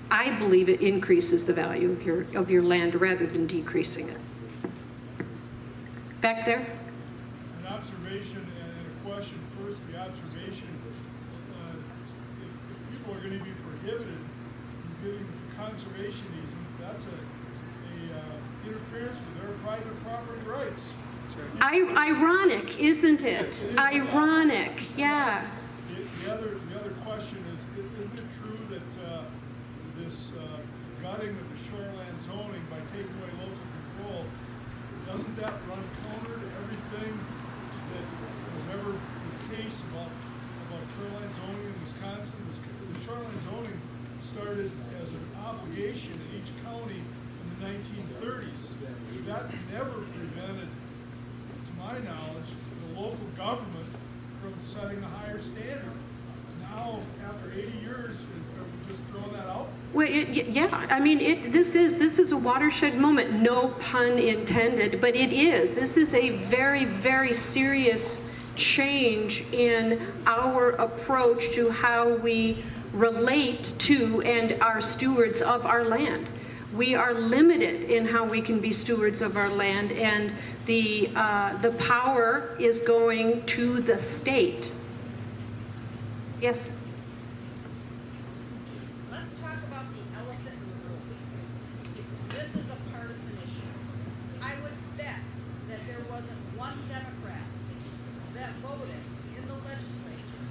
I believe it increases the value of your land rather than decreasing it. Back there? An observation and a question. First, the observation. If people are going to be prohibited from giving conservation easements, that's a interference with their private property rights. Ironic, isn't it? Ironic, yeah. The other question is, isn't it true that this gutting of the shoreland zoning by taking away local control, doesn't that run counter to everything that was ever the case about shoreline zoning in Wisconsin? The shoreline zoning started as an obligation in each county in the 1930s. That never prevented, to my knowledge, the local government from setting a higher standard. Now, after 80 years, are we just throwing that out? Well, yeah, I mean, this is a watershed moment, no pun intended, but it is. This is a very, very serious change in our approach to how we relate to and are stewards of our land. We are limited in how we can be stewards of our land, and the power is going to the state. Yes? Let's talk about the elephant in the room. This is a partisan issue. I would bet that there wasn't one Democrat that voted in the legislature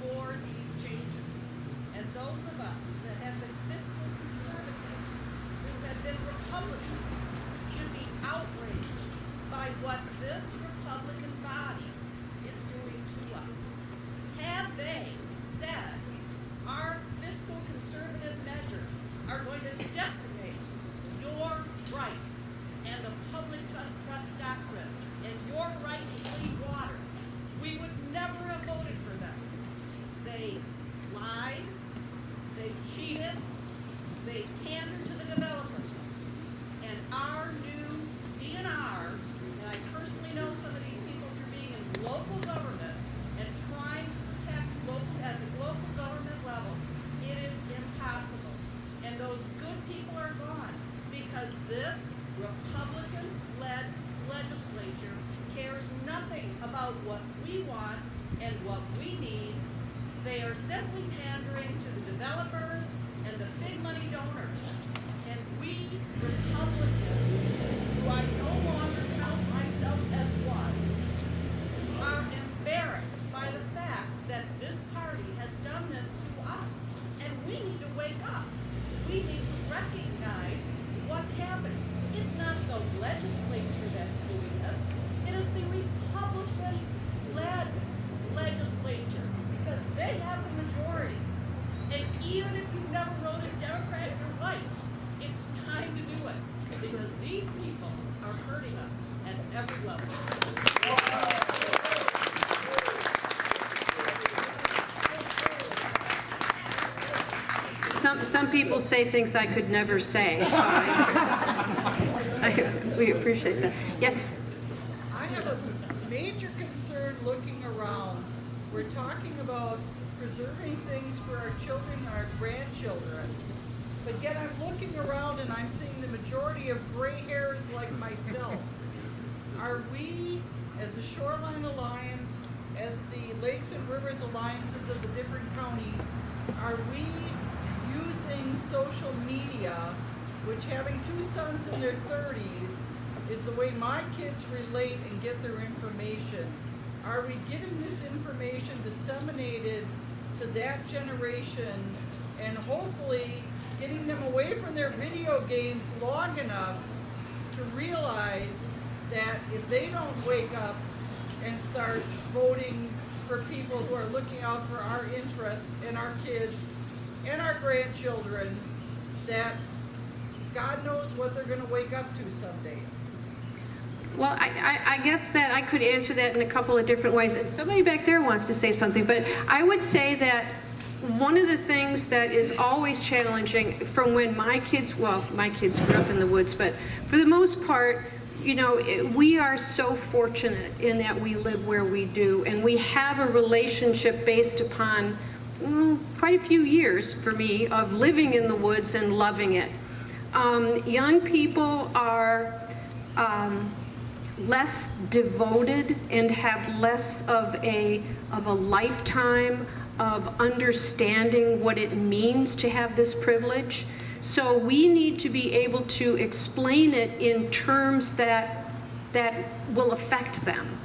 for these changes. And those of us that have been fiscal conservatives, who have been Republicans, should be outraged by what this Republican body is doing to us. Have they said our fiscal conservative measures are going to decimate your rights and the public trust doctrine and your right to clean water, we would never have voted for them. They lied, they cheated, they pandered to the developers. And our new DNR, and I personally know some of these people through being in local government and trying to protect at the local government level, it is impossible. And those good people are gone because this Republican-led legislature cares nothing about what we want and what we need. They are simply pandering to the developers and the big money donors. And we Republicans, who I no longer count myself as one, are embarrassed by the fact that this party has done this to us. And we need to wake up. We need to recognize what's happening. It's not the legislature that's doing this. It is the Republican-led legislature, because they have the majority. And even if you've never voted Democrat in your life, it's time to do it, because these people are hurting us at every level. Some people say things I could never say, so we appreciate that. Yes? I have a major concern looking around. We're talking about preserving things for our children and our grandchildren. But yet I'm looking around and I'm seeing the majority of gray hairs like myself. Are we, as the Shoreline Alliance, as the Lakes and Rivers Alliances of the different counties, are we using social media, which having two sons in their 30s, is the way my kids relate and get their information? Are we getting this information disseminated to that generation and hopefully getting them away from their video games long enough to realize that if they don't wake up and start voting for people who are looking out for our interests and our kids and our grandchildren, that God knows what they're going to wake up to someday. Well, I guess that I could answer that in a couple of different ways. And somebody back there wants to say something, but I would say that one of the things that is always challenging from when my kids grew up in the woods, but for the most part, you know, we are so fortunate in that we live where we do, and we have a relationship based upon quite a few years for me of living in the woods and loving it. Young people are less devoted and have less of a lifetime of understanding what it means to have this privilege. So we need to be able to explain it in terms that will affect them.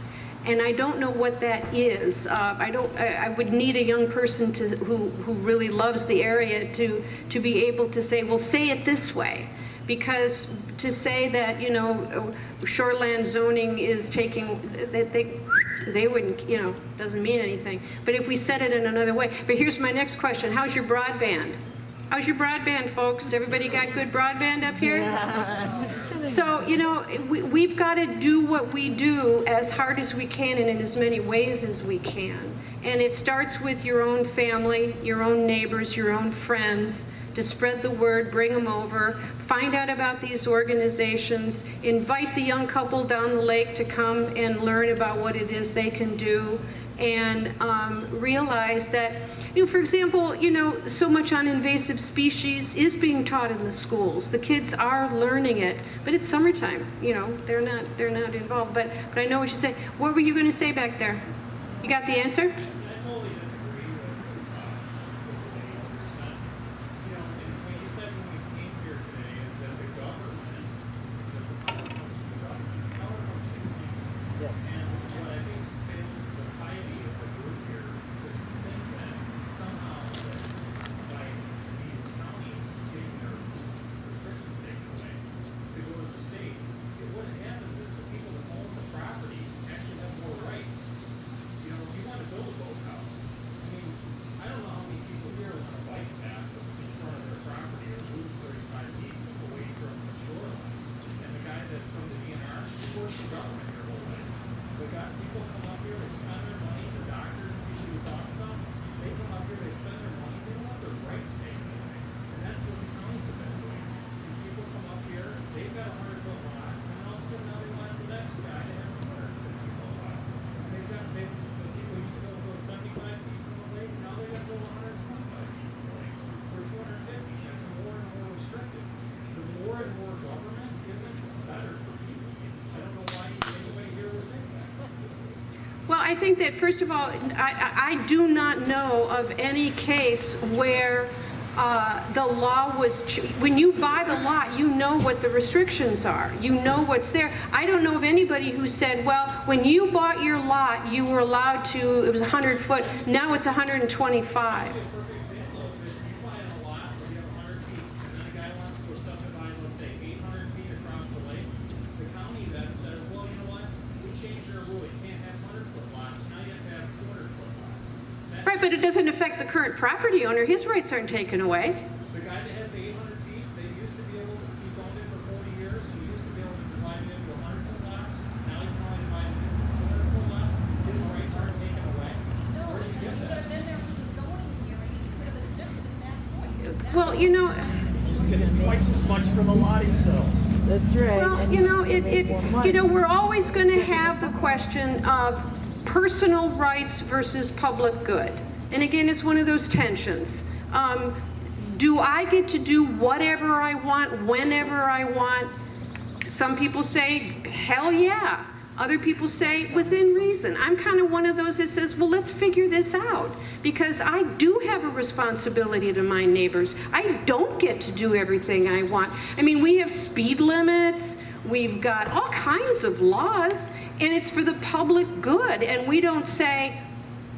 And I don't know what that is. I would need a young person who really loves the area to be able to say, well, say it this way. Because to say that, you know, shoreland zoning is taking, they wouldn't, you know, doesn't mean anything. But if we said it in another way. But here's my next question. How's your broadband? How's your broadband, folks? Everybody got good broadband up here? Yeah. So, you know, we've got to do what we do as hard as we can and in as many ways as we can. And it starts with your own family, your own neighbors, your own friends, to spread the word, bring them over, find out about these organizations, invite the young couple down the lake to come and learn about what it is they can do, and realize that, you know, for example, you know, so much on invasive species is being taught in the schools. The kids are learning it, but it's summertime. You know, they're not involved. But I know what you say. What were you going to say back there? You got the answer? I totally disagree with you know, and what you said when we came here today is that the government, the power comes to the government, power comes to the teams. Yes. And what I think fails the piety of the group here is to think that somehow that by these counties taking their restrictions taken away to go to the state, what happens is the people that own the property actually have more rights. You know, if you want to build a boathouse, I mean, I don't know how many people here want a bike path in front of their property or move 35 feet away from the shoreline. And the guy that's from the DNR, he works for government their whole life. The guy, people come up here, they spend their money, the doctors and people you talk about, they come up here, they spend their money, they don't want their rights taken away. And that's what the counties have been doing. These people come up here, they've got a 100-foot lot, and all of a sudden now they want the next guy to have a 250-foot lot. They've got, the people used to go 75 feet from the lake, now they got to go 125 feet from the lake, or 250. That's more and more restricted. The more and more government isn't better for people. I don't know why anybody here would think that. Well, I think that, first of all, I do not know of any case where the law was, when you buy the lot, you know what the restrictions are. You know what's there. I don't know of anybody who said, well, when you bought your lot, you were allowed to, it was 100 foot, now it's 125. A perfect example is if you buy a lot where you have 100 feet, and then a guy wants to go subdivide, let's say 800 feet across the lake, the county then says, well, you know what, we changed our rule, you can't have 100-foot lots, now you have to have 200-foot lots. Right, but it doesn't affect the current property owner. His rights aren't taken away. The guy that has 800 feet, they used to be able to, he's owned it for 40 years, and he used to be able to divide it into 100-foot lots, now he can only divide it into 200-foot lots, his rights aren't taken away. No, Where do you because get he could that? have been there for the zoning hearing, he could have objected at that point. Well, you know, Just gets twice as much for the lot he sells. That's right. well, and you know, they make more money. you know, we're always going to have the question of personal rights versus public good. And again, it's one of those tensions. Do I get to do whatever I want, whenever I want? Some people say, hell yeah. Other people say, within reason. I'm kind of one of those that says, well, let's figure this out. Because I do have a responsibility to my neighbors. I don't get to do everything I want. I mean, we have speed limits. We've got all kinds of laws. And it's for the public good. And we don't say,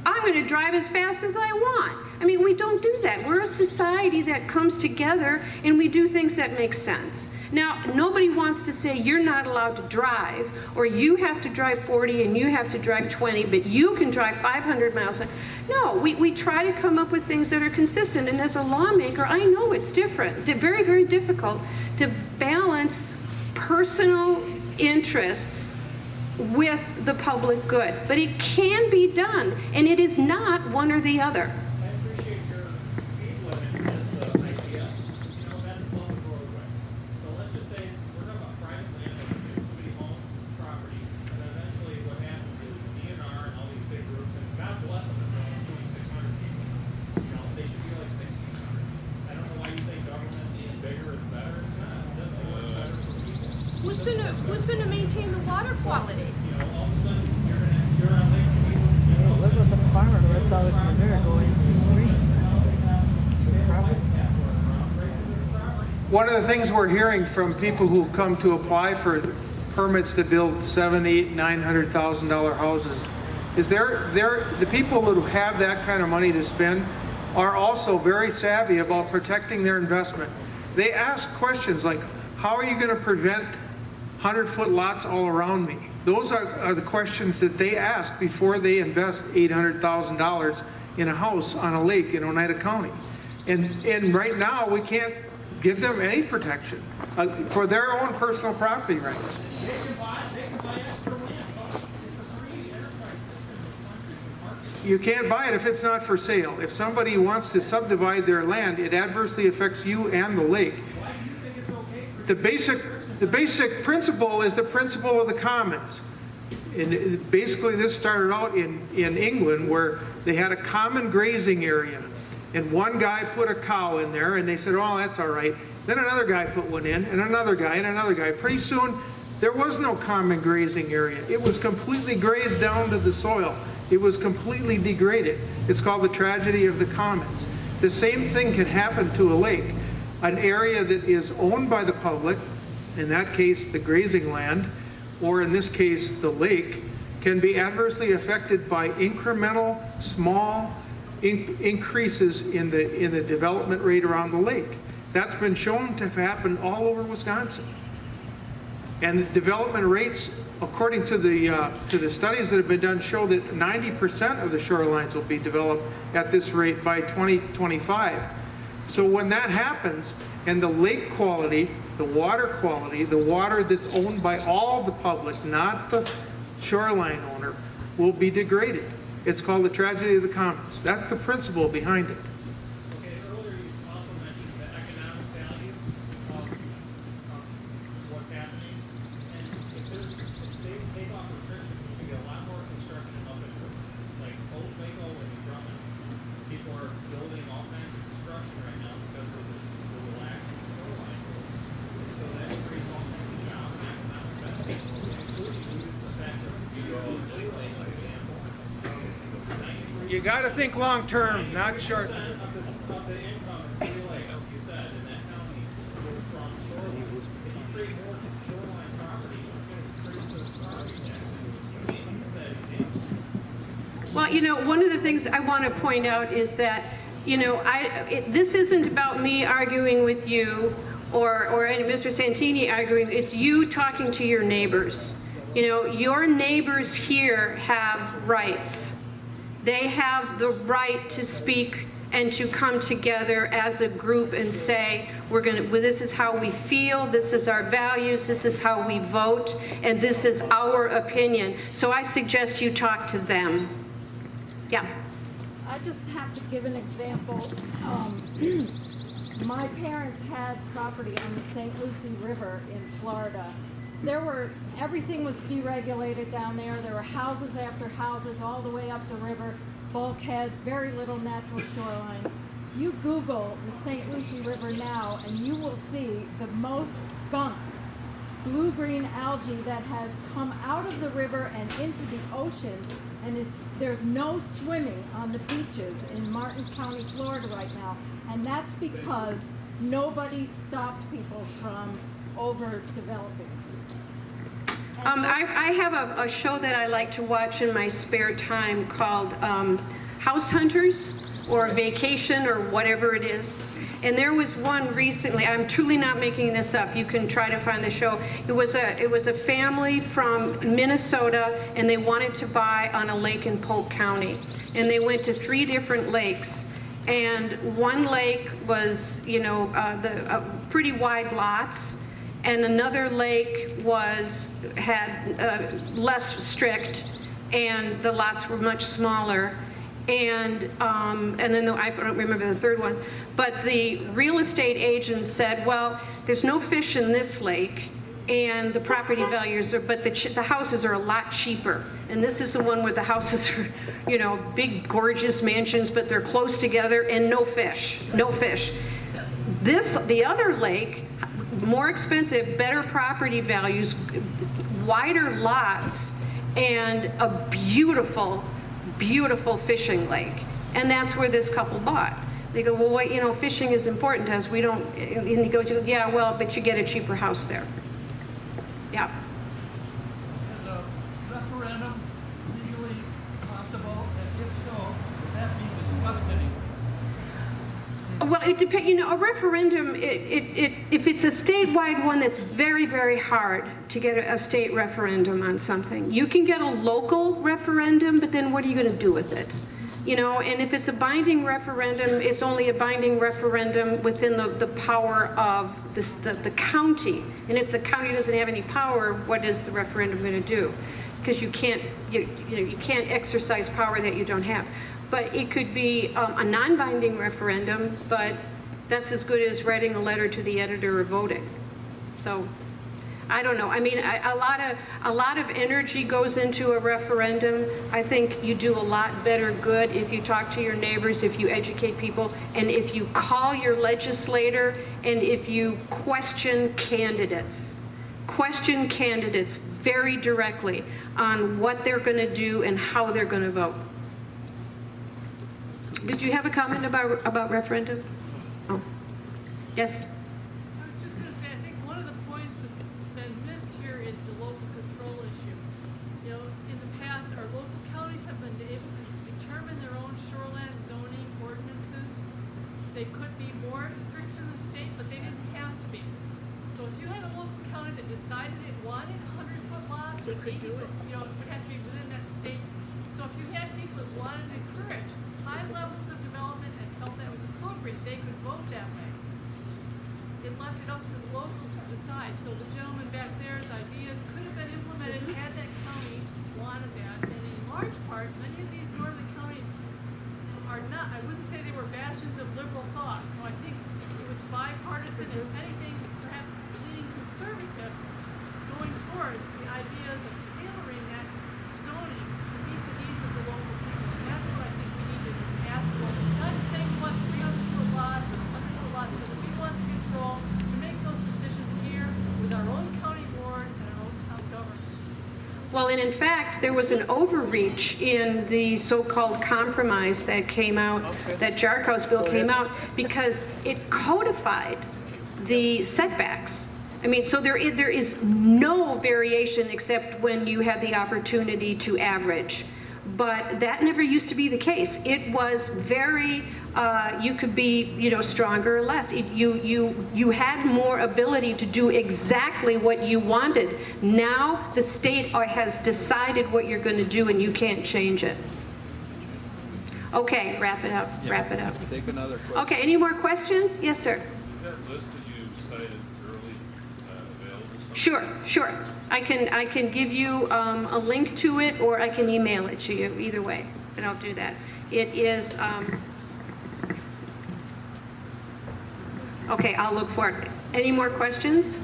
I'm going to drive as fast as I want. I mean, we don't do that. We're a society that comes together and we do things that make sense. Now, nobody wants to say you're not allowed to drive, or you have to drive 40 and you have to drive 20, but you can drive 500 miles. No, we try to come up with things that are consistent. And as a lawmaker, I know it's different, very, very difficult to balance personal interests with the public good. But it can be done, and it is not one or the other. I appreciate your speed limit as the idea. You know, that's a public roadway. So let's just say we're talking about private land that somebody owns property, and then eventually what happens is the DNR and all these big groups, and God bless them if they're only 2,600 people. You know, Who's gonna maintain the water quality? You know, all of a sudden, you're on Lake Geneva. Elizabeth the farmer lets out his manure go into the street. It's a problem. One of the things we're hearing from people who come to apply for permits to build $700,000, $800,000, $900,000 houses is the people who have that kind of money to spend are also very savvy about protecting their investment. They ask questions like, how are you going to prevent 100-foot lots all around me? Those are the questions that they ask before they invest $800,000 in a house on a lake in Oneida County. And right now, we can't give them any protection for their own personal property rights. They can buy extra land. It's a free enterprise system in this country to market. You can't buy it if it's not for sale. If somebody wants to subdivide their land, it adversely affects you and the lake. Why do you think it's okay for The basic principle is the principle of the commons. And basically this started out in England where they had a common grazing area. And one guy put a cow in there and they said, oh, that's all right. Then another guy put one in and another guy and another guy. Pretty soon there was no common grazing area. It was completely grazed down to the soil. It was completely degraded. It's called the tragedy of the commons. The same thing can happen to a lake. An area that is owned by the public, in that case the grazing land, or in this case the lake, can be adversely affected by incremental small increases in the development rate around the lake. That's been shown to happen all over Wisconsin. And development rates, according to the studies that have been done, show that 90% of the shorelines will be developed at this rate by 2025. So when that happens, and the lake quality, the water that's owned by all the public, not the shoreline owner, will be degraded. It's called the tragedy of the commons. That's the principle behind it. Okay, earlier you also mentioned the economic value of what's happening. And if they take off restrictions, we can get a lot more construction up in like Old Waco and Drummond. People are building all kinds of construction right now because of the relaxed shoreline rules. So that creates all kinds of jobs and economic benefits, including the fact that we go to the lake, for example. You got to think long term, not short. 90% of the income in Bewley, like you said, in that county was from shoreline. If you create more shoreline property, it's going to increase the property taxes. Well, you know, one of the things I want to point out is that, you know, this isn't about me arguing with you or any Mr. Santini arguing. It's you talking to your neighbors. You know, your neighbors here have rights. They have the right to speak and to come together as a group and say, this is how we feel, this is our values, this is how we vote, and this is our opinion. So I suggest you talk to them. Yeah. I just have to give an example. My parents had property on the St. Lucie River in Florida. Everything was deregulated down there. There were houses after houses all the way up the river, bulkheads, very little natural shoreline. You Google the St. Lucie River now and you will see the most gunk, blue-green algae that has come out of the river and into the oceans, and there's no swimming on the beaches in Martin County, Florida right now, and that's because nobody stopped people from overdeveloping. I have a show that I like to watch in my spare time called House Hunters or Vacation or whatever it is. And there was one recently, I'm truly not making this up, you can try to find the show. It was a family from Minnesota and they wanted to buy on a lake in Polk County. And they went to 3 different lakes. And one lake was, you know, pretty wide lots. And another lake had less strict, and the lots were much smaller. And then I don't remember the third one. But the real estate agent said, well, there's no fish in this lake, and the property values are, but the houses are a lot cheaper. And this is the one where the houses are, you know, big, gorgeous mansions, but they're close together and no fish, no fish. The other lake more expensive, better property values, wider lots, and a beautiful, beautiful fishing lake. And that's where this couple bought. They go, well, what, you know, fishing is important to us. We don't, and he goes, yeah, well, but you get a cheaper house there. Yeah. Is a referendum legally possible? And if so, is that being discussed anywhere? Well, it depends, you know, a referendum, if it's a statewide one, that's very, very hard to get a state referendum on something. You can get a local referendum, but then what are you going to do with it? You know, and if it's a binding referendum, it's only a binding referendum within the power of the county. And if the county doesn't have any power, what is the referendum going to do? Because you can't exercise power that you don't have. But it could be a non-binding referendum, but that's as good as writing a letter to the editor or voting. So, I don't know. I mean, a lot of energy goes into a referendum. I think you do a lot better good if you talk to your neighbors, if you educate people, and if you call your legislator, and if you question candidates. Question candidates very directly on what they're going to do and how they're going to vote. Did you have a comment about referendum? Oh, yes. I was just going to say, I think one of the points that's been missed here is the local control issue. You know, in the past, our local counties have been able to determine their own shoreland zoning ordinances. They could be more strict than the state, but they didn't have to be. So if you had a local county that decided it wanted 100-foot lots or 80-foot, you know, it would have to be within that state. So if you had people that wanted to encourage high levels of development and felt that was appropriate, they could vote that way. It left it up to the locals to decide. So the gentleman back there's ideas could have been implemented had that county wanted that. And in large part, many of these northern counties are not, I wouldn't say they were bastions of liberal thought. So I think it was bipartisan, if anything, perhaps leaning conservative, going towards the ideas of tailoring that zoning to meet the needs of the local people. And that's what I think we need to ask for. Not to say we want 300-foot lots or 100-foot lots, but we want the control to make those decisions here with our own county board and our own town governments. Well, and in fact, there was an overreach in the so-called compromise that came out, that Jarkow's bill came out, because it codified the setbacks. I mean, so there is no variation except when you had the opportunity to average. But that never used to be the case. It was very, you could be, you know, stronger or less. You had more ability to do exactly what you wanted. Now the state has decided what you're going to do and you can't change it. Okay, wrap it up, wrap it up. Take another question. Okay, any more questions? Yes, sir. Is that list that you cited early available? Sure. I can give you a link to it, or I can email it to you, either way, and I'll do that. It is, okay, I'll look for it. Any more questions?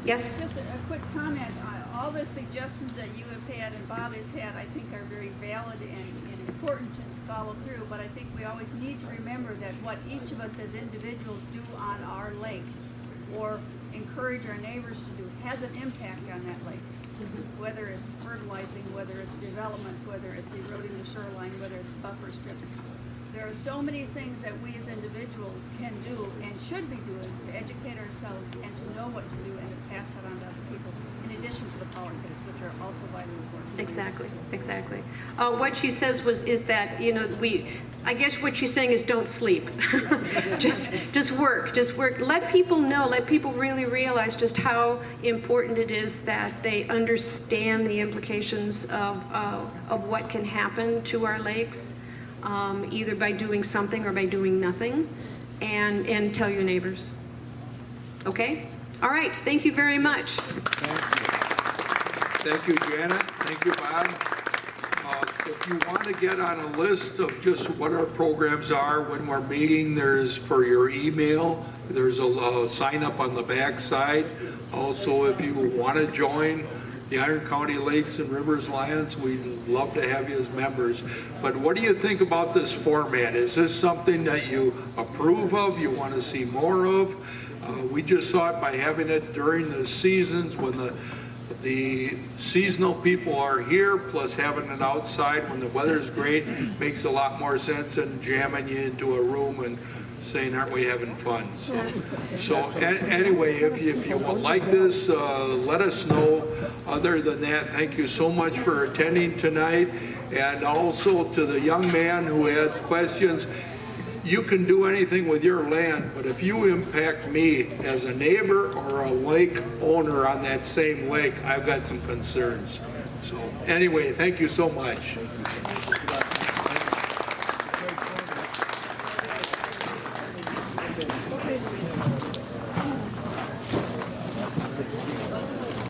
Yes? Just a quick comment. All the suggestions that you have had and Bob has had, I think are very valid and important to follow through, but I think we always need to remember that what each of us as individuals do on our lake or encourage our neighbors to do has an impact on that lake. Whether it's fertilizing, whether it's developments, whether it's eroding the shoreline, whether it's buffer strips. There are so many things that we as individuals can do and should be doing to educate ourselves and to know what to do and to pass that on to other people, in addition to the politics, which are also vitally important. Exactly. What she says is that, you know, I guess what she's saying is don't sleep. just work. Let people know, let people really realize just how important it is that they understand the implications of what can happen to our lakes, either by doing something or by doing nothing, and tell your neighbors. Okay? All right, thank you very much. Thank you, Janet. Thank you, Bob. If you want to get on a list of just what our programs are when we're meeting, there's for your email, there's a sign up on the back side. Also, if you want to join the Iron County Lakes and Rivers Alliance, we'd love to have you as members. But what do you think about this format? Is this something that you approve of, you want to see more of? We just thought by having it during the seasons when the seasonal people are here, plus having it outside when the weather's great, makes a lot more sense than jamming you into a room and saying, aren't we having fun? Anyway, if you would like this, let us know. Other than that, thank you so much for attending tonight. And also to the young man who had questions, you can do anything with your land, but if you impact me as a neighbor or a lake owner on that same lake, I've got some concerns. So anyway, thank you so much.